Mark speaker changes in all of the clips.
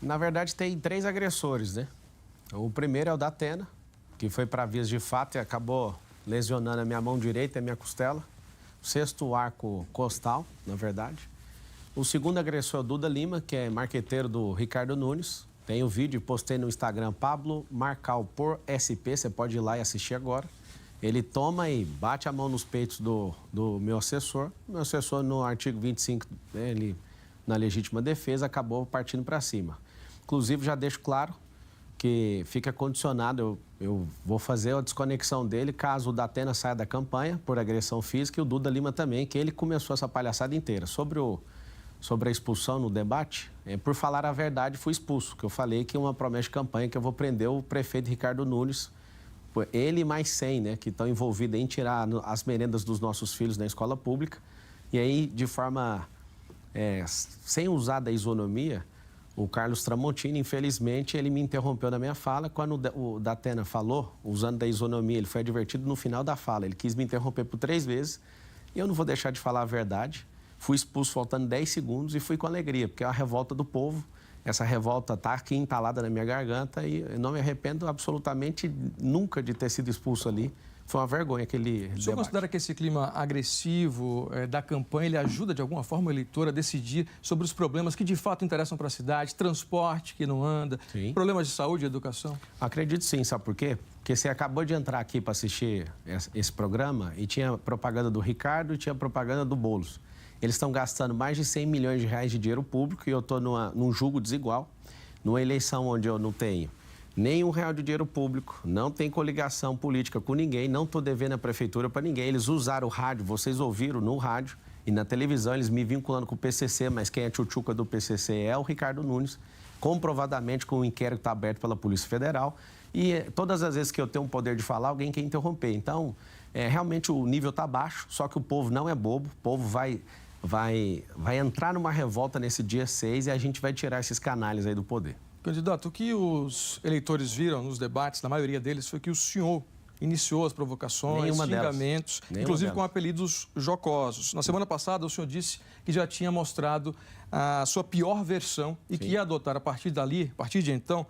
Speaker 1: Na verdade, tem 3 agressores, né? O primeiro é o da Atena, que foi para vias de fato e acabou lesionando a minha mão direita e a minha costela. O 6º arco costal, na verdade. O segundo agressor é o Duda Lima, que é marqueteiro do Ricardo Nunes. Tem o vídeo, postei no Instagram, Pablo Marcal por SP, você pode ir lá e assistir agora. Ele toma e bate a mão nos peitos do meu assessor. Meu assessor, no artigo 25, ele, na legítima defesa, acabou partindo para cima. Inclusive, já deixo claro que fica condicionado, eu vou fazer a desconexão dele caso o Datena saia da campanha por agressão física e o Duda Lima também, que ele começou essa palhaçada inteira. Sobre a expulsão no debate, por falar a verdade, fui expulso, que eu falei que uma promessa de campanha que eu vou prender o prefeito Ricardo Nunes, ele e mais 100, né, que estão envolvidos em tirar as merendas dos nossos filhos da escola pública. E aí, de forma, sem usar da isonomia, o Carlos Tramontini, infelizmente, ele me interrompeu na minha fala. Quando o Datena falou, usando da isonomia, ele foi advertido no final da fala. Ele quis me interromper por 3 vezes. E eu não vou deixar de falar a verdade. Fui expulso faltando 10 segundos e fui com alegria, porque é a revolta do povo. Essa revolta está aqui entalada na minha garganta e eu não me arrependo absolutamente nunca de ter sido expulso ali. Foi uma vergonha aquele debate.
Speaker 2: O senhor considera que esse clima agressivo da campanha, ele ajuda de alguma forma o eleitor a decidir sobre os problemas que de fato interessam para a cidade, transporte que não anda, sim, problemas de saúde e educação?
Speaker 1: Acredito sim, sabe por quê? Porque você acabou de entrar aqui para assistir esse programa e tinha propaganda do Ricardo e tinha propaganda do Boulos. Eles estão gastando mais de 100 milhões de reais de dinheiro público e eu estou num julgo desigual, numa eleição onde eu não tenho nem R$1 de dinheiro público, não tem coligação política com ninguém, não estou devendo a prefeitura para ninguém. Eles usaram o rádio, vocês ouviram no rádio e na televisão, eles me vinculando com o PCC, mas quem é tchutchuca do PCC é o Ricardo Nunes, comprovadamente com o inquérito está aberto pela Polícia Federal. E todas as vezes que eu tenho o poder de falar, alguém quer interromper. Então, realmente o nível está baixo, só que o povo não é bobo, o povo vai entrar numa revolta nesse dia 6 e a gente vai tirar esses canalhas aí do poder.
Speaker 2: Candidato, o que os eleitores viram nos debates, na maioria deles, foi que o senhor iniciou as provocações, xingamentos, inclusive com apelidos jocosos. Na semana passada, o senhor disse que já tinha mostrado a sua pior versão e que ia adotar, a partir de então,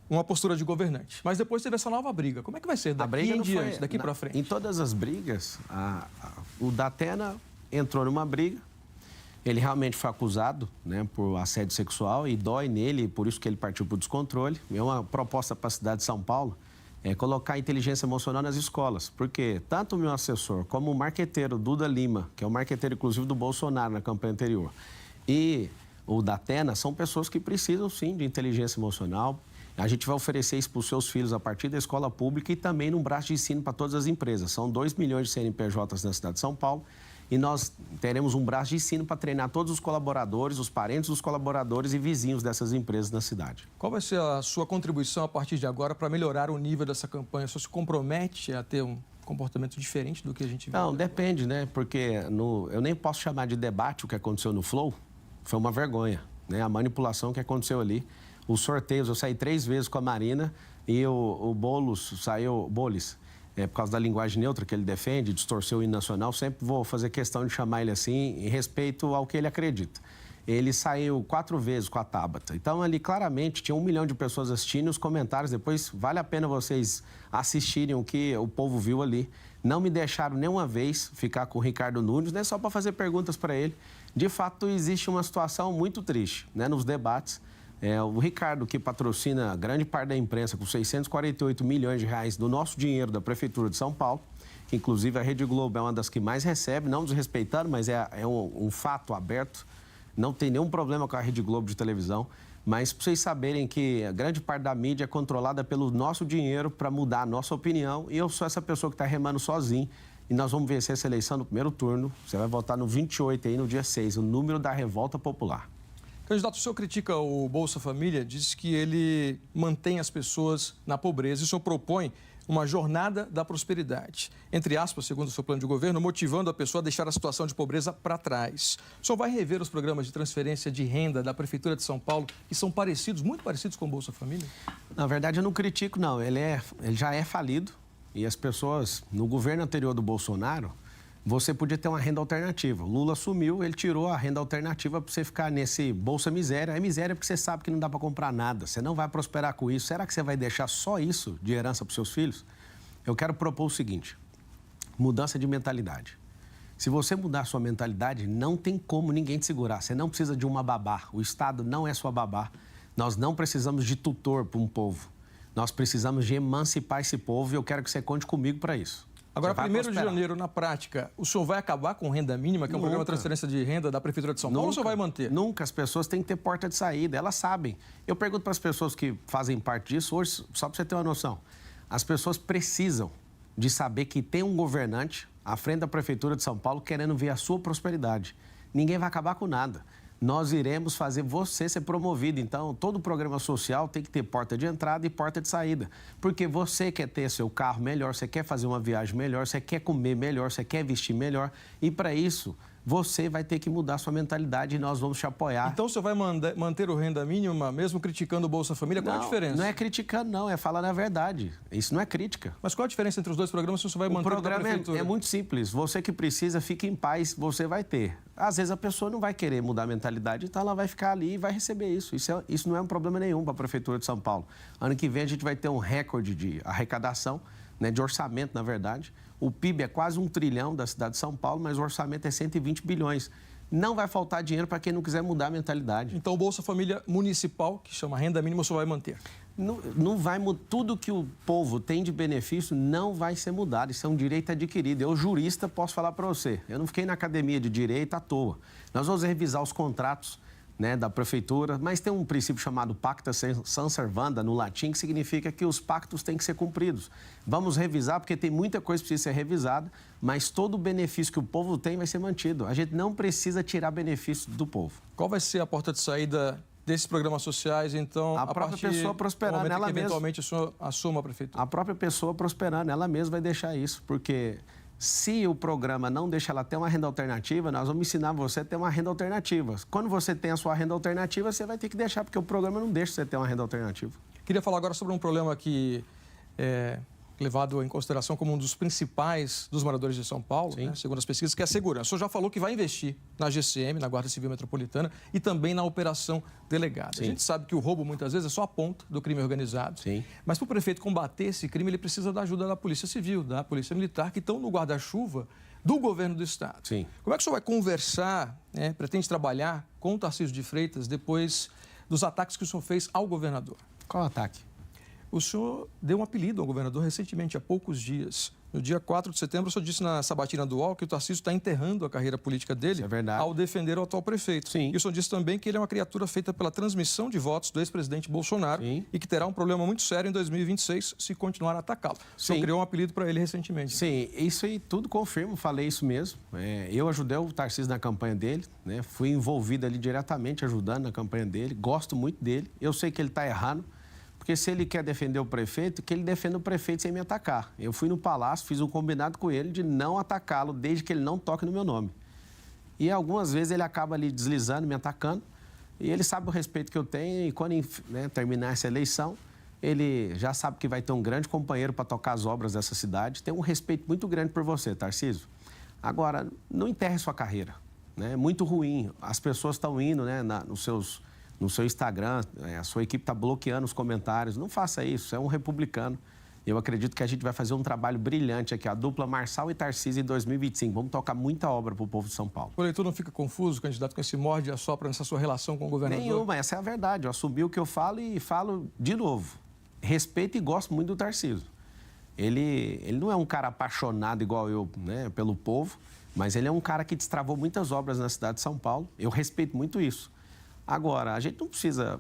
Speaker 2: uma postura de governante. Mas depois teve essa nova briga. Como é que vai ser daqui em diante, daqui para frente?
Speaker 1: Em todas as brigas, o Datena entrou numa briga. Ele realmente foi acusado, né, por assédio sexual e dói nele, por isso que ele partiu para o descontrole. É uma proposta para a cidade de São Paulo, colocar a inteligência emocional nas escolas, porque tanto o meu assessor como o marqueteiro Duda Lima, que é o marqueteiro inclusive do Bolsonaro na campanha anterior, e o Datena são pessoas que precisam sim de inteligência emocional. A gente vai oferecer isso para os seus filhos a partir da escola pública e também num braço de ensino para todas as empresas. São 2 milhões de CNPJs na cidade de São Paulo. E nós teremos um braço de ensino para treinar todos os colaboradores, os parentes dos colaboradores e vizinhos dessas empresas na cidade.
Speaker 2: Qual vai ser a sua contribuição a partir de agora para melhorar o nível dessa campanha? O senhor se compromete a ter um comportamento diferente do que a gente viu?
Speaker 1: Não, depende, né? Porque eu nem posso chamar de debate o que aconteceu no Flow. Foi uma vergonha, né? A manipulação que aconteceu ali. Os sorteios, eu saí 3 vezes com a Marina e o Boulos saiu... por causa da linguagem neutra que ele defende, distorceu o hino nacional, sempre vou fazer questão de chamar ele assim em respeito ao que ele acredita. Ele saiu 4 vezes com a Tabata. Então, ali claramente tinha 1 milhão de pessoas assistindo, os comentários depois, vale a pena vocês assistirem o que o povo viu ali. Não me deixaram nenhuma vez ficar com o Ricardo Nunes, né, só para fazer perguntas para ele. De fato, existe uma situação muito triste, né, nos debates. O Ricardo, que patrocina grande parte da imprensa com 648 milhões de reais do nosso dinheiro da Prefeitura de São Paulo, que inclusive a Rede Globo é uma das que mais recebe, não desrespeitando, mas é um fato aberto. Não tem nenhum problema com a Rede Globo de televisão, mas para vocês saberem que a grande parte da mídia é controlada pelo nosso dinheiro para mudar a nossa opinião e eu sou essa pessoa que está remando sozinho e nós vamos vencer essa eleição no primeiro turno. Você vai votar no 28 aí, no dia 6, o número da revolta popular.
Speaker 2: Candidato, o senhor critica o Bolsa Família, diz que ele mantém as pessoas na pobreza e o senhor propõe uma jornada da prosperidade. Entre aspas, segundo o seu plano de governo, motivando a pessoa a deixar a situação de pobreza para trás. O senhor vai rever os programas de transferência de renda da Prefeitura de São Paulo, que são parecidos, muito parecidos com o Bolsa Família?
Speaker 1: Na verdade, eu não critico, não. Ele já é falido e as pessoas, no governo anterior do Bolsonaro, você podia ter uma renda alternativa. O Lula assumiu, ele tirou a renda alternativa para você ficar nesse Bolsa Miséria. É miséria porque você sabe que não dá para comprar nada, você não vai prosperar com isso. Será que você vai deixar só isso de herança para os seus filhos? Eu quero propor o seguinte, mudança de mentalidade. Se você mudar a sua mentalidade, não tem como ninguém te segurar. Você não precisa de uma babá. O Estado não é sua babá. Nós não precisamos de tutor para um povo. Nós precisamos de emancipar esse povo e eu quero que você conte comigo para isso.
Speaker 2: Agora, 1º de janeiro, na prática, o senhor vai acabar com renda mínima, que é um programa de transferência de renda da Prefeitura de São Paulo, ou o senhor vai manter?
Speaker 1: Nunca. As pessoas têm que ter porta de saída, elas sabem. Eu pergunto para as pessoas que fazem parte disso, hoje, só para você ter uma noção, as pessoas precisam de saber que tem um governante à frente da Prefeitura de São Paulo querendo ver a sua prosperidade. Ninguém vai acabar com nada. Nós iremos fazer você ser promovido. Então, todo programa social tem que ter porta de entrada e porta de saída. Porque você quer ter seu carro melhor, você quer fazer uma viagem melhor, você quer comer melhor, você quer vestir melhor. E, para isso, você vai ter que mudar sua mentalidade e nós vamos te apoiar.
Speaker 2: Então, você vai manter o renda mínima, mesmo criticando o Bolsa Família? Qual a diferença?
Speaker 1: Não é criticando, não. É falando a verdade. Isso não é crítica.
Speaker 2: Mas qual a diferença entre os dois programas se você vai manter o programa?
Speaker 1: O programa é muito simples. Você que precisa, fique em paz, você vai ter. Às vezes a pessoa não vai querer mudar a mentalidade, então ela vai ficar ali e vai receber isso. Isso não é um problema nenhum para a Prefeitura de São Paulo. Ano que vem a gente vai ter um recorde de arrecadação, né, de orçamento, na verdade. O PIB é quase 1 trilhão da cidade de São Paulo, mas o orçamento é 120 bilhões. Não vai faltar dinheiro para quem não quiser mudar a mentalidade.
Speaker 2: Então, o Bolsa Família Municipal, que chama renda mínima, você vai manter?
Speaker 1: Não vai mudar. Tudo que o povo tem de benefício não vai ser mudado. Isso é um direito adquirido. Eu, jurista, posso falar para você. Eu não fiquei na academia de direito à toa. Nós vamos revisar os contratos, né, da prefeitura, mas tem um princípio chamado pacta sunt servanda, no latim, que significa que os pactos têm que ser cumpridos. Vamos revisar, porque tem muita coisa que precisa ser revisada, mas todo o benefício que o povo tem vai ser mantido. A gente não precisa tirar benefício do povo.
Speaker 2: Qual vai ser a porta de saída desses programas sociais, então,
Speaker 1: a própria pessoa prosperando nela mesma?
Speaker 2: Eventualmente o senhor assuma a prefeitura.
Speaker 1: A própria pessoa prosperando, ela mesma vai deixar isso, porque se o programa não deixa ela ter uma renda alternativa, nós vamos ensinar você a ter uma renda alternativa. Quando você tem a sua renda alternativa, você vai ter que deixar, porque o programa não deixa você ter uma renda alternativa.
Speaker 2: Queria falar agora sobre um problema que é levado em consideração como um dos principais dos moradores de São Paulo, né, segundo as pesquisas, que é a segurança. O senhor já falou que vai investir na GCM, na Guarda Civil Metropolitana, e também na Operação Delegado. A gente sabe que o roubo, muitas vezes, é só a ponta do crime organizado. Mas para o prefeito combater esse crime, ele precisa da ajuda da Polícia Civil, da Polícia Militar, que estão no guarda-chuva do governo do Estado. Como é que o senhor vai conversar, né, pretende trabalhar com o Tarcísio de Freitas depois dos ataques que o senhor fez ao governador?
Speaker 1: Qual ataque?
Speaker 2: O senhor deu um apelido ao governador recentemente, há poucos dias. No dia 4 de setembro, o senhor disse na sabatina do UOL que o Tarcísio está enterrando a carreira política dele ao defender o atual prefeito. E o senhor disse também que ele é uma criatura feita pela transmissão de votos do ex-presidente Bolsonaro e que terá um problema muito sério em 2026 se continuar a atacá-lo. O senhor criou um apelido para ele recentemente.
Speaker 1: Sim, isso aí tudo confirmo, falei isso mesmo. Eu ajudei o Tarcísio na campanha dele, né? Fui envolvido ali diretamente ajudando na campanha dele, gosto muito dele. Eu sei que ele está errando. Porque se ele quer defender o prefeito, que ele defenda o prefeito sem me atacar. Eu fui no Palácio, fiz um combinado com ele de não atacá-lo, desde que ele não toque no meu nome. E algumas vezes ele acaba ali deslizando, me atacando, e ele sabe o respeito que eu tenho, e quando, né, terminar essa eleição, ele já sabe que vai ter um grande companheiro para tocar as obras dessa cidade. Tem um respeito muito grande por você, Tarcísio. Agora, não enterre sua carreira, né? É muito ruim. As pessoas estão indo, né, no seu Instagram, a sua equipe está bloqueando os comentários. Não faça isso, é um republicano. Eu acredito que a gente vai fazer um trabalho brilhante aqui, a dupla Marçal e Tarcísio em 2025. Vamos tocar muita obra para o povo de São Paulo.
Speaker 2: O eleitor não fica confuso, candidato, com esse morde e assopra nessa sua relação com o governador?
Speaker 1: Nenhuma, essa é a verdade. Eu assumi o que eu falo e falo de novo. Respeito e gosto muito do Tarcísio. Ele não é um cara apaixonado igual eu, né, pelo povo, mas ele é um cara que destravou muitas obras na cidade de São Paulo. Eu respeito muito isso. Agora, a gente não precisa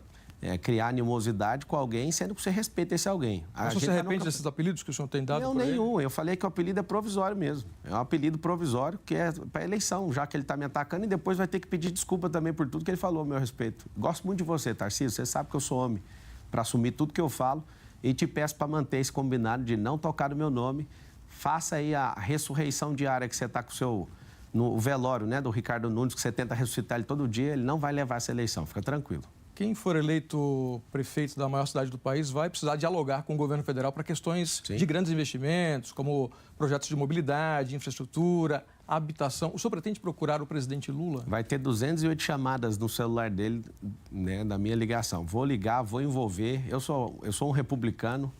Speaker 1: criar animosidade com alguém, sendo que você respeita esse alguém.
Speaker 2: Mas você se arrepende desses apelidos que o senhor tem dado?
Speaker 1: Não, nenhum. Eu falei que o apelido é provisório mesmo. É um apelido provisório que é para eleição, já que ele está me atacando, e depois vai ter que pedir desculpa também por tudo que ele falou a meu respeito. Gosto muito de você, Tarcísio. Você sabe que eu sou homem para assumir tudo que eu falo, e te peço para manter esse combinado de não tocar no meu nome. Faça aí a ressurreição diária que você está com no velório, né, do Ricardo Nunes, que você tenta ressuscitar ele todo dia. Ele não vai levar essa eleição, fica tranquilo.
Speaker 2: Quem for eleito prefeito da maior cidade do país vai precisar dialogar com o governo federal para questões de grandes investimentos, como projetos de mobilidade, infraestrutura, habitação. O senhor pretende procurar o presidente Lula?
Speaker 1: Vai ter 208 chamadas no celular dele, né, da minha ligação. Vou ligar, vou envolver. Eu sou um republicano,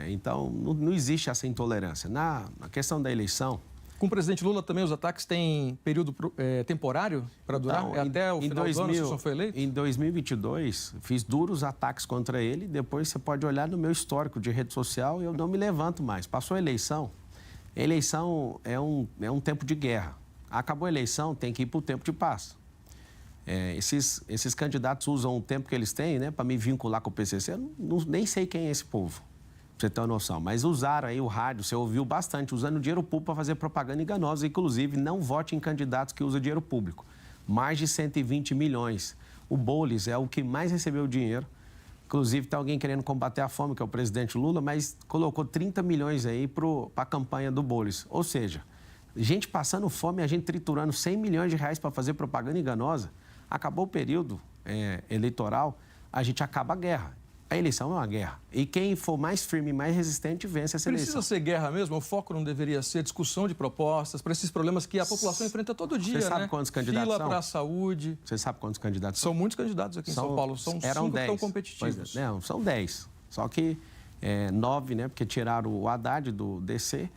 Speaker 1: então não existe essa intolerância. Na questão da eleição...
Speaker 2: Com o presidente Lula também os ataques têm período temporário para durar?
Speaker 1: Então,
Speaker 2: até o final do ano, se o senhor foi eleito?
Speaker 1: Em 2022, fiz duros ataques contra ele. Depois você pode olhar no meu histórico de rede social, eu não me levanto mais. Passou a eleição. Eleição é um tempo de guerra. Acabou a eleição, tem que ir para o tempo de paz. Esses candidatos usam o tempo que eles têm, né, para me vincular com o PCC. Eu nem sei quem é esse povo, para você ter uma noção. Mas usaram aí o rádio, você ouviu bastante, usando dinheiro público para fazer propaganda enganosa. Inclusive, não vote em candidatos que usam dinheiro público. Mais de 120 milhões. O Boulos é o que mais recebeu dinheiro. Inclusive, tem alguém querendo combater a fome, que é o presidente Lula, mas colocou 30 milhões aí para a campanha do Boulos. Ou seja, gente passando fome, a gente triturando 100 milhões de reais para fazer propaganda enganosa. Acabou o período eleitoral, a gente acaba a guerra. A eleição é uma guerra. E quem for mais firme e mais resistente vence essa eleição.
Speaker 2: Precisa ser guerra mesmo? O foco não deveria ser discussão de propostas para esses problemas que a população enfrenta todo dia,
Speaker 1: Você sabe quantos candidatos
Speaker 2: Fila para a saúde.
Speaker 1: Você sabe quantos candidatos
Speaker 2: são? São muitos candidatos aqui em São Paulo. São 5 que estão competitivos.
Speaker 1: Pois é, não, são 10. Só que 9, né? Porque tiraram o Haddad do DC.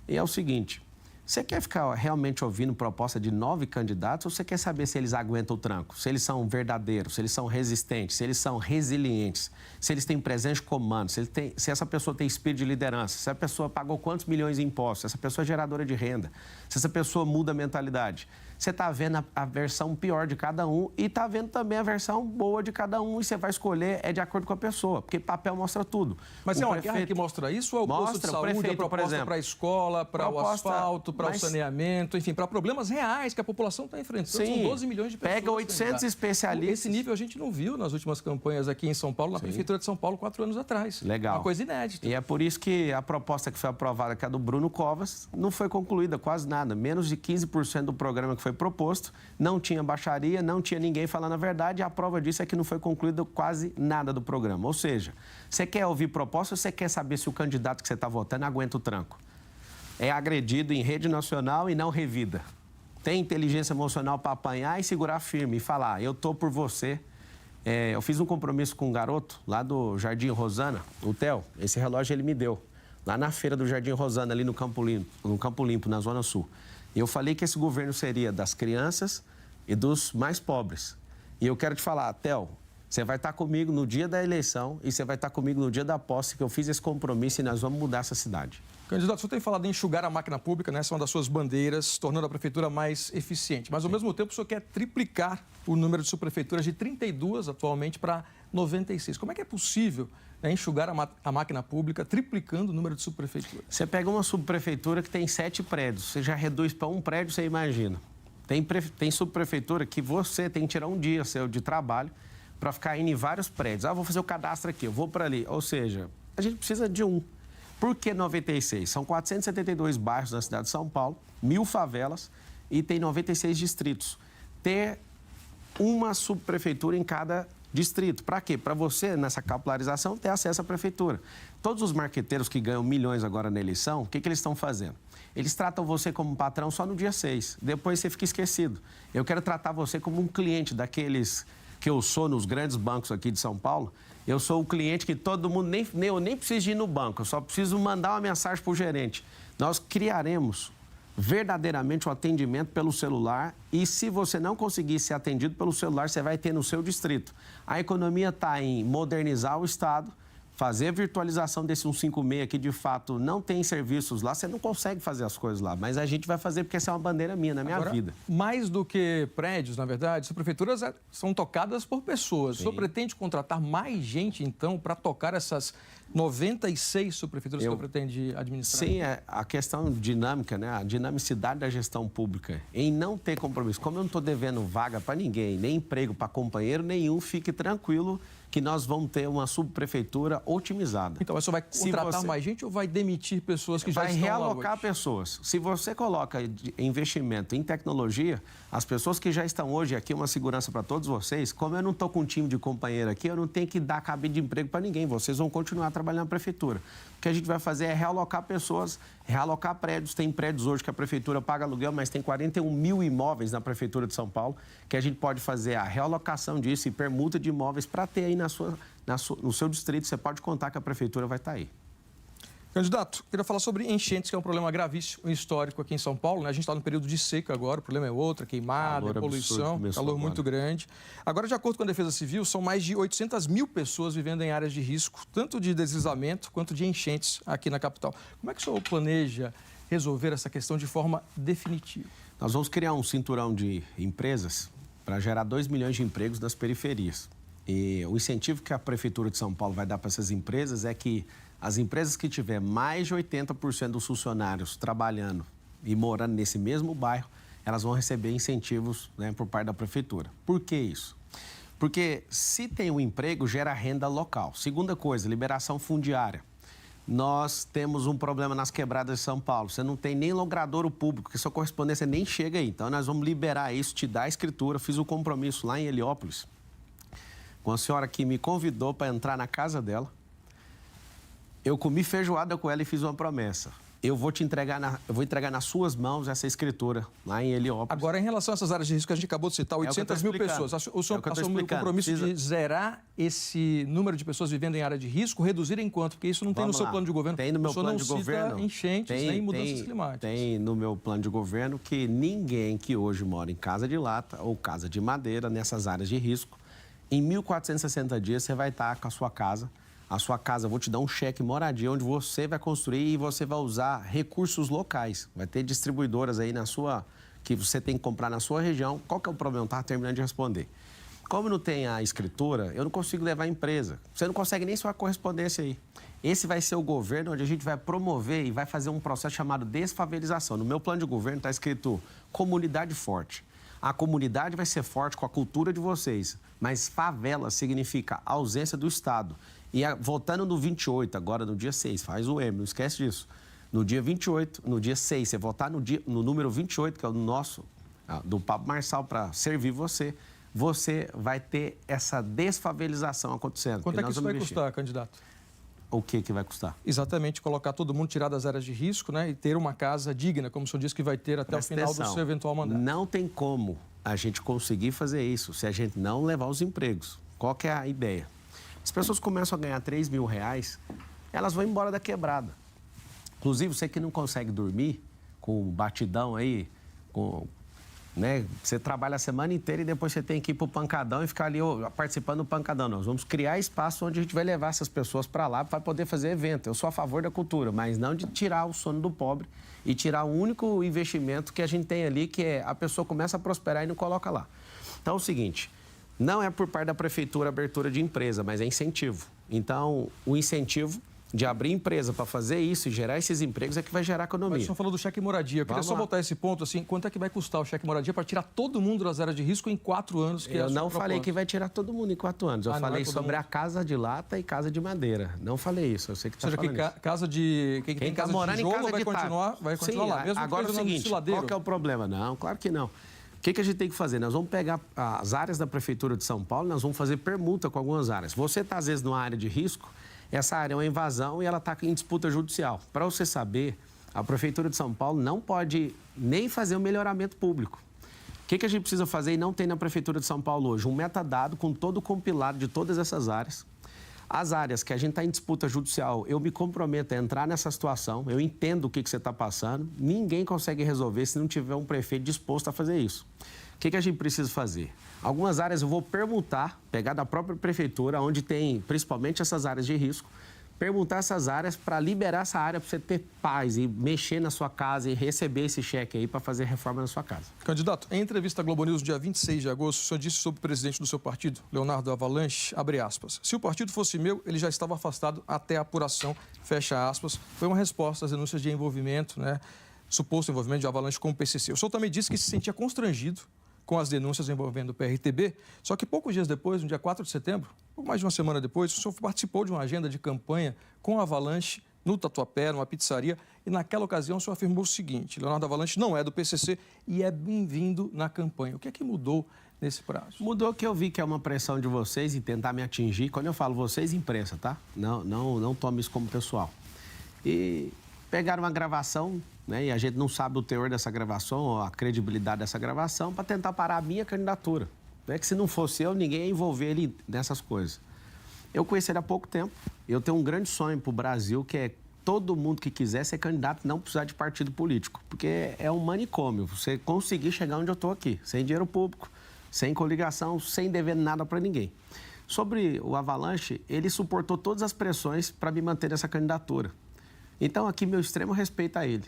Speaker 1: E é o seguinte... Você quer ficar realmente ouvindo proposta de 9 candidatos ou você quer saber se eles aguentam o tranco? Se eles são verdadeiros, se eles são resistentes, se eles são resilientes, se eles têm presença de comando, se essa pessoa tem espírito de liderança, se a pessoa pagou quantos milhões em impostos, se essa pessoa é geradora de renda, se essa pessoa muda a mentalidade. Você está vendo a versão pior de cada um e está vendo também a versão boa de cada um e você vai escolher de acordo com a pessoa, porque papel mostra tudo.
Speaker 2: Mas é uma guerra que mostra isso ou é o posto de saúde, a proposta para a escola, para o asfalto, para o saneamento, enfim, para problemas reais que a população está enfrentando?
Speaker 1: Sim,
Speaker 2: são 12 milhões de pessoas.
Speaker 1: Pega 800 especialistas.
Speaker 2: Esse nível a gente não viu nas últimas campanhas aqui em São Paulo, na Prefeitura de São Paulo, 4 anos atrás.
Speaker 1: Legal.
Speaker 2: Uma coisa inédita.
Speaker 1: E é por isso que a proposta que foi aprovada, que é a do Bruno Covas, não foi concluída quase nada. Menos de 15% do programa que foi proposto. Não tinha baixaria, não tinha ninguém falando a verdade, e a prova disso é que não foi concluído quase nada do programa. Ou seja, você quer ouvir proposta ou você quer saber se o candidato que você está votando aguenta o tranco? É agredido em rede nacional e não revida. Tem inteligência emocional para apanhar e segurar firme e falar, eu estou por você. Eu fiz um compromisso com um garoto lá do Jardim Rosana, o Theo, esse relógio ele me deu, lá na feira do Jardim Rosana, ali no Campo Limpo, na Zona Sul. Eu falei que esse governo seria das crianças e dos mais pobres. E eu quero te falar, Theo, você vai estar comigo no dia da eleição e você vai estar comigo no dia da posse, que eu fiz esse compromisso e nós vamos mudar essa cidade.
Speaker 2: Candidato, o senhor tem falado em enxugar a máquina pública, né? Essa é uma das suas bandeiras, tornando a prefeitura mais eficiente. Mas, ao mesmo tempo, o senhor quer triplicar o número de subprefeituras de 32 atualmente para 96. Como é que é possível enxugar a máquina pública, triplicando o número de subprefeituras?
Speaker 1: Você pega uma subprefeitura que tem 7 prédios, você já reduz para um prédio, você imagina. Tem subprefeitura que você tem que tirar um dia seu de trabalho para ficar indo em vários prédios. Vou fazer o cadastro aqui, eu vou para ali. Ou seja, a gente precisa de um. Por que 96? São 472 bairros na cidade de São Paulo, 1000 favelas e tem 96 distritos. Ter uma subprefeitura em cada distrito. Para quê? Para você, nessa capilarização, ter acesso à prefeitura. Todos os marqueteiros que ganham milhões agora na eleição, o que eles estão fazendo? Eles tratam você como patrão só no dia 6. Depois você fica esquecido. Eu quero tratar você como um cliente daqueles que eu sou nos grandes bancos aqui de São Paulo. Eu sou o cliente que todo mundo, eu nem preciso ir no banco, eu só preciso mandar uma mensagem para o gerente. Nós criaremos verdadeiramente o atendimento pelo celular e se você não conseguir ser atendido pelo celular, você vai ter no seu distrito. A economia está em modernizar o Estado, fazer a virtualização desse 156 que de fato não tem serviços lá, você não consegue fazer as coisas lá, mas a gente vai fazer porque essa é uma bandeira minha, na minha vida.
Speaker 2: Mais do que prédios, na verdade, as prefeituras são tocadas por pessoas. Sim. O senhor pretende contratar mais gente, então, para tocar essas 96 subprefeituras que o senhor pretende administrar?
Speaker 1: Sim, a questão dinâmica, né? A dinamicidade da gestão pública, em não ter compromisso. Como eu não estou devendo vaga para ninguém, nem emprego para companheiro nenhum, fique tranquilo que nós vamos ter uma subprefeitura otimizada.
Speaker 2: Então, mas você vai contratar mais gente ou vai demitir pessoas que já estão lá hoje?
Speaker 1: Vai realocar pessoas. Se você coloca investimento em tecnologia, as pessoas que já estão hoje aqui, uma segurança para todos vocês, como eu não estou com um time de companheiro aqui, eu não tenho que dar cabide de emprego para ninguém. Vocês vão continuar trabalhando na prefeitura. O que a gente vai fazer é realocar pessoas, realocar prédios. Tem prédios hoje que a prefeitura paga aluguel, mas tem 41 mil imóveis na prefeitura de São Paulo, que a gente pode fazer a realocação disso e permuta de imóveis para ter aí no seu distrito. Você pode contar que a prefeitura vai estar aí.
Speaker 2: Candidato, queria falar sobre enchentes, que é um problema gravíssimo, histórico aqui em São Paulo, né? A gente está no período de seca agora, o problema é outro, queimada, poluição, calor muito grande. Agora, de acordo com a Defesa Civil, são mais de 800 mil pessoas vivendo em áreas de risco, tanto de deslizamento quanto de enchentes aqui na capital. Como é que o senhor planeja resolver essa questão de forma definitiva?
Speaker 1: Nós vamos criar um cinturão de empresas para gerar 2 milhões de empregos nas periferias. E o incentivo que a Prefeitura de São Paulo vai dar para essas empresas é que as empresas que tiver mais de 80% dos funcionários trabalhando e morando nesse mesmo bairro, elas vão receber incentivos, né, por parte da Prefeitura. Por que isso? Porque se tem um emprego, gera renda local. Segunda coisa, liberação fundiária. Nós temos um problema nas quebradas de São Paulo. Você não tem nem logradouro público, que sua correspondência nem chega aí. Então, nós vamos liberar isso, te dar a escritura. Fiz o compromisso lá em Heliópolis, com a senhora que me convidou para entrar na casa dela. Eu comi feijoada com ela e fiz uma promessa. Eu vou entregar nas suas mãos essa escritura lá em Heliópolis.
Speaker 2: Agora, em relação a essas áreas de risco que a gente acabou de citar, 800 mil pessoas. O senhor assumiu o compromisso de zerar esse número de pessoas vivendo em área de risco, reduzir em quanto? Porque isso não tem no seu plano de governo.
Speaker 1: Tem no meu plano de governo.
Speaker 2: Não cita enchentes nem mudanças climáticas.
Speaker 1: Tem no meu plano de governo que ninguém que hoje mora em casa de lata ou casa de madeira, nessas áreas de risco, em 1.460 dias você vai estar com a sua casa. A sua casa, eu vou te dar um cheque moradia, onde você vai construir e você vai usar recursos locais. Vai ter distribuidoras aí que você tem que comprar na sua região. Qual que é o problema? Estava terminando de responder. Como não tem a escritura, eu não consigo levar a empresa. Você não consegue nem sua correspondência aí. Esse vai ser o governo onde a gente vai promover e vai fazer um processo chamado desfavelização. No meu plano de governo está escrito comunidade forte. A comunidade vai ser forte com a cultura de vocês, mas favela significa ausência do Estado. E voltando no 28, agora no dia 6, faz o M, não esquece disso. No dia 28, no dia 6, você votar no número 28, que é o nosso, do Pablo Marçal, para servir você, você vai ter essa desfavelização acontecendo.
Speaker 2: Quanto é que isso vai custar, candidato?
Speaker 1: O que vai custar?
Speaker 2: Exatamente, colocar todo mundo, tirar das áreas de risco, né, e ter uma casa digna, como o senhor disse que vai ter até o final do seu eventual mandato.
Speaker 1: Não tem como a gente conseguir fazer isso se a gente não levar os empregos. Qual que é a ideia? As pessoas começam a ganhar R$3.000, elas vão embora da quebrada. Inclusive, você que não consegue dormir com batidão aí, né? Você trabalha a semana inteira e depois você tem que ir para o pancadão e ficar ali participando do pancadão. Nós vamos criar espaço onde a gente vai levar essas pessoas para lá para poder fazer evento. Eu sou a favor da cultura, mas não de tirar o sono do pobre e tirar o único investimento que a gente tem ali, que é a pessoa começa a prosperar e não coloca lá. Então, é o seguinte... Não é por parte da prefeitura a abertura de empresa, mas é incentivo. Então, o incentivo de abrir empresa para fazer isso e gerar esses empregos é que vai gerar economia.
Speaker 2: Mas o senhor falou do cheque moradia. Eu queria só voltar a esse ponto, assim, quanto é que vai custar o cheque moradia para tirar todo mundo das áreas de risco em 4 anos?
Speaker 1: Eu não falei que vai tirar todo mundo em 4 anos. Eu falei sobre a casa de lata e casa de madeira. Não falei isso, eu sei que está falando isso.
Speaker 2: Ou seja, que casa de... Quem
Speaker 1: está morando em casa
Speaker 2: vai continuar lá. Mesmo
Speaker 1: agora é o seguinte, qual que é o problema? Não, claro que não. O que a gente tem que fazer? Nós vamos pegar as áreas da Prefeitura de São Paulo, nós vamos fazer permuta com algumas áreas. Você está, às vezes, numa área de risco, essa área é uma invasão e ela está em disputa judicial. Para você saber, a Prefeitura de São Paulo não pode nem fazer o melhoramento público. O que a gente precisa fazer e não tem na Prefeitura de São Paulo hoje? Um metadado com todo o compilado de todas essas áreas. As áreas que a gente está em disputa judicial, eu me comprometo a entrar nessa situação, eu entendo o que você está passando, ninguém consegue resolver se não tiver um prefeito disposto a fazer isso. O que a gente precisa fazer? Algumas áreas eu vou permutar, pegar da própria prefeitura, onde tem principalmente essas áreas de risco, permutar essas áreas para liberar essa área para você ter paz e mexer na sua casa e receber esse cheque aí para fazer reforma na sua casa.
Speaker 2: Candidato, em entrevista à Globo News, dia 26 de agosto, o senhor disse sobre o presidente do seu partido, Leonardo Avalanche, abre aspas, se o partido fosse meu, ele já estava afastado até a apuração, fecha aspas. Foi uma resposta às denúncias de envolvimento, né, suposto envolvimento de Avalanche com o PCC. O senhor também disse que se sentia constrangido com as denúncias envolvendo o PRTB, só que poucos dias depois, no dia 4 de setembro, pouco mais de uma semana depois, o senhor participou de uma agenda de campanha com a Avalanche no Tatuapé, numa pizzaria, e naquela ocasião o senhor afirmou o seguinte: Leonardo Avalanche não é do PCC e é bem-vindo na campanha. O que é que mudou nesse prazo?
Speaker 1: Mudou que eu vi que é uma pressão de vocês em tentar me atingir. Quando eu falo vocês, imprensa, tá? Não tome isso como pessoal. E pegaram uma gravação, né? E a gente não sabe o teor dessa gravação, ou a credibilidade dessa gravação, para tentar parar a minha candidatura. Não é que se não fosse eu, ninguém ia envolver ele nessas coisas. Eu conheci ele há pouco tempo. Eu tenho um grande sonho para o Brasil, que é todo mundo que quiser ser candidato não precisar de partido político. Porque é um manicômio você conseguir chegar onde eu estou aqui, sem dinheiro público, sem coligação, sem dever nada para ninguém. Sobre o Avalanche, ele suportou todas as pressões para me manter nessa candidatura. Então, aqui, meu extremo respeito a ele.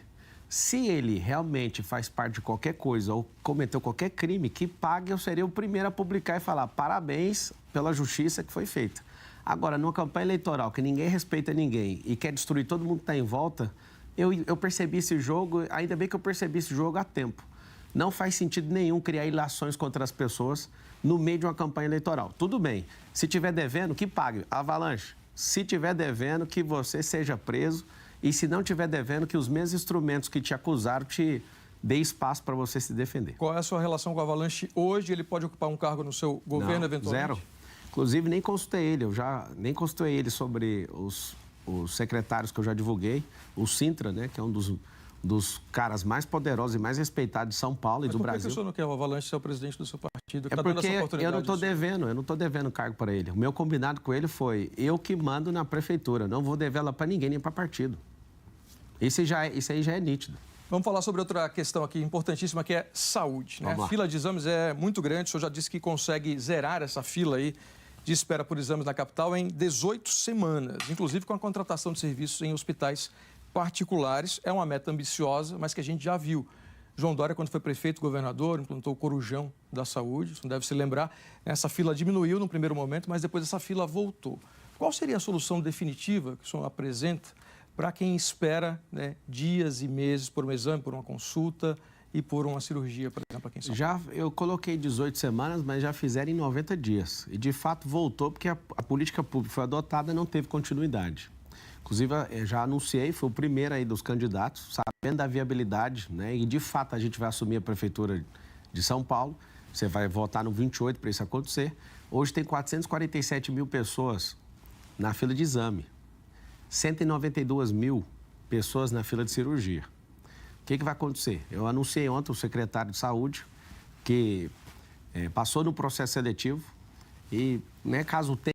Speaker 1: Se ele realmente faz parte de qualquer coisa ou cometeu qualquer crime, que pague, eu seria o primeiro a publicar e falar parabéns pela justiça que foi feita. Agora, numa campanha eleitoral que ninguém respeita ninguém e quer destruir todo mundo que está em volta, eu percebi esse jogo, ainda bem que eu percebi esse jogo a tempo. Não faz sentido nenhum criar ilações contra as pessoas no meio de uma campanha eleitoral. Tudo bem, se tiver devendo, que pague. Avalanche, se tiver devendo, que você seja preso. E se não tiver devendo, que os mesmos instrumentos que te acusaram te dê espaço para você se defender.
Speaker 2: Qual é a sua relação com o Avalanche hoje? Ele pode ocupar um cargo no seu governo, eventualmente?
Speaker 1: Zero. Inclusive, nem consultei ele. Nem consultei ele sobre os secretários que eu já divulguei. O Sintra, né, que é um dos caras mais poderosos e mais respeitados de São Paulo e do Brasil.
Speaker 2: Por que o senhor não quer o Avalanche ser o presidente do seu partido?
Speaker 1: É porque eu não estou devendo cargo para ele. O meu combinado com ele foi eu que mando na prefeitura. Não vou dever ela para ninguém, nem para partido. Isso aí já é nítido.
Speaker 2: Vamos falar sobre outra questão aqui importantíssima, que é saúde, né? A fila de exames é muito grande. O senhor já disse que consegue zerar essa fila aí de espera por exames na capital em 18 semanas, inclusive com a contratação de serviços em hospitais particulares. É uma meta ambiciosa, mas que a gente já viu. João Dória, quando foi prefeito, governador, implantou o Corujão da Saúde, você não deve se lembrar. Essa fila diminuiu no primeiro momento, mas depois essa fila voltou. Qual seria a solução definitiva que o senhor apresenta para quem espera, né, dias e meses por um exame, por uma consulta e por uma cirurgia, por exemplo, aqui em São Paulo?
Speaker 1: Eu coloquei 18 semanas, mas já fizeram em 90 dias. E, de fato, voltou porque a política pública foi adotada e não teve continuidade. Inclusive, eu já anunciei, foi o primeiro aí dos candidatos, sabendo da viabilidade, né? E, de fato, a gente vai assumir a prefeitura de São Paulo. Você vai votar no 28 para isso acontecer. Hoje tem 447 mil pessoas na fila de exame. 192 mil pessoas na fila de cirurgia. O que vai acontecer? Eu anunciei ontem o secretário de Saúde, que passou no processo seletivo e, né, caso tenha